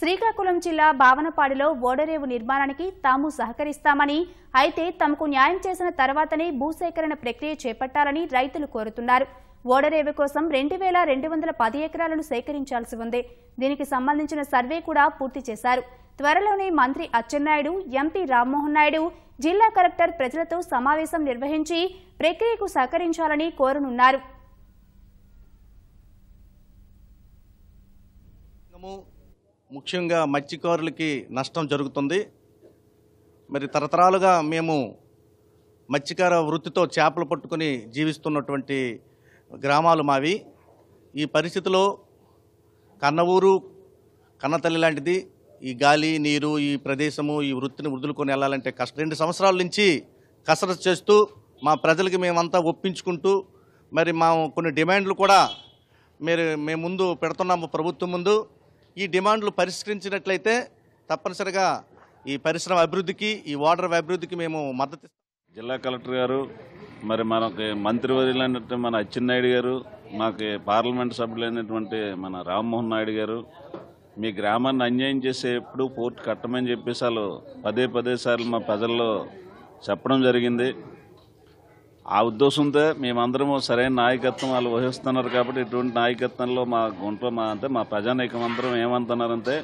శ్రీకాకుళం జిల్లా బావనపాడిలో ఓడరేవు నిర్మాణానికి తాము సహకరిస్తామని, అయితే తమకు న్యాయం చేసిన తర్వాతనే భూసేకరణ ప్రక్రియ చేపట్టాలని రైతులు కోరుతున్నారు. ఓడరేవు కోసం 2210 ఎకరాలను సేకరించాల్సి ఉంది. దీనికి సంబంధించిన సర్వే కూడా పూర్తి చేశారు. త్వరలోనే మంత్రి అచ్చెన్నాయుడు, ఎంపీ రామ్మోహన్ నాయుడు, జిల్లా కలెక్టర్ ప్రజలతో సమావేశం నిర్వహించి ప్రక్రియకు సహకరించాలని కోరనున్నారు. ముఖ్యంగా మత్స్యకారులకి నష్టం జరుగుతుంది. మరి తరతరాలుగా మేము మత్స్యకార వృత్తితో చేపలు పట్టుకుని జీవిస్తున్నటువంటి గ్రామాలు మావి. ఈ పరిస్థితిలో కన్న ఊరు కన్నతల్లి లాంటిది. ఈ గాలి నీరు ఈ ప్రదేశము ఈ వృత్తిని వదులుకొని వెళ్ళాలంటే కష్టం. 2 సంవత్సరాల నుంచి కసరత్తు చేస్తూ మా ప్రజలకి మేమంతా ఒప్పించుకుంటూ మరి మా కొన్ని డిమాండ్లు కూడా మేము ముందు పెడుతున్నాము ప్రభుత్వం ముందు. ఈ డిమాండ్లు పరిష్కరించినట్లయితే తప్పనిసరిగా ఈ పరిశ్రమ అభివృద్ధికి ఈ వాటర్ అభివృద్ధికి మేము మద్దతు ఇస్తాం. జిల్లా కలెక్టర్ గారు, మరి మనకి మంత్రివర్యులైనటువంటి మన అచ్చెన్నాయుడు గారు, మాకు పార్లమెంట్ సభ్యులైనటువంటి మన రామ్మోహన్ నాయుడు గారు, మీ గ్రామాన్ని అన్యాయం చేసే ఎప్పుడు పోర్టు కట్టమని చెప్పేసి వాళ్ళు పదే సార్లు మా ప్రజల్లో చెప్పడం జరిగింది. ఆ ఉద్దేశంతో మేమందరము సరైన నాయకత్వం వాళ్ళు వహిస్తున్నారు. కాబట్టి ఇటువంటి నాయకత్వంలో మా గుంట్లో మా ప్రజానీకం అందరం ఏమంటున్నారంటే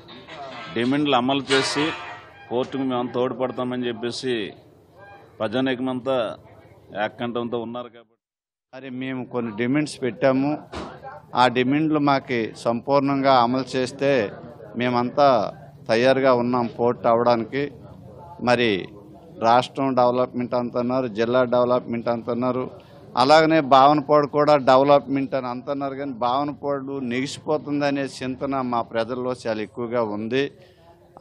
డిమాండ్లు అమలు చేసి కోర్టుకు మేము తోడ్పడతామని చెప్పేసి ప్రజానీకం అంతా ఏకంఠంతో ఉన్నారు. కాబట్టి మరి మేము కొన్ని డిమాండ్స్ పెట్టాము. ఆ డిమాండ్లు మాకు సంపూర్ణంగా అమలు చేస్తే మేమంతా తయారుగా ఉన్నాం పోర్ట్ అవ్వడానికి. మరి రాష్ట్రం డెవలప్మెంట్ అంటున్నారు, జిల్లా డెవలప్మెంట్ అంటున్నారు, అలాగనే భావనపాడు కూడా డెవలప్మెంట్ అని అంటున్నారు. కానీ భావనపాడు నెగిసిపోతుంది అనే చింతన మా ప్రజల్లో చాలా ఎక్కువగా ఉంది.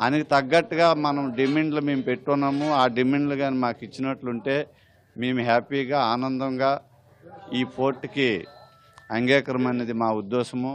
అని తగ్గట్టుగా మనం డిమాండ్లు మేము పెట్టున్నాము. ఆ డిమాండ్లు కానీ మాకు ఇచ్చినట్లుంటే మేము హ్యాపీగా ఆనందంగా ఈ పోర్టుకి అంగీకారం అనేది మా ఉద్దేశము.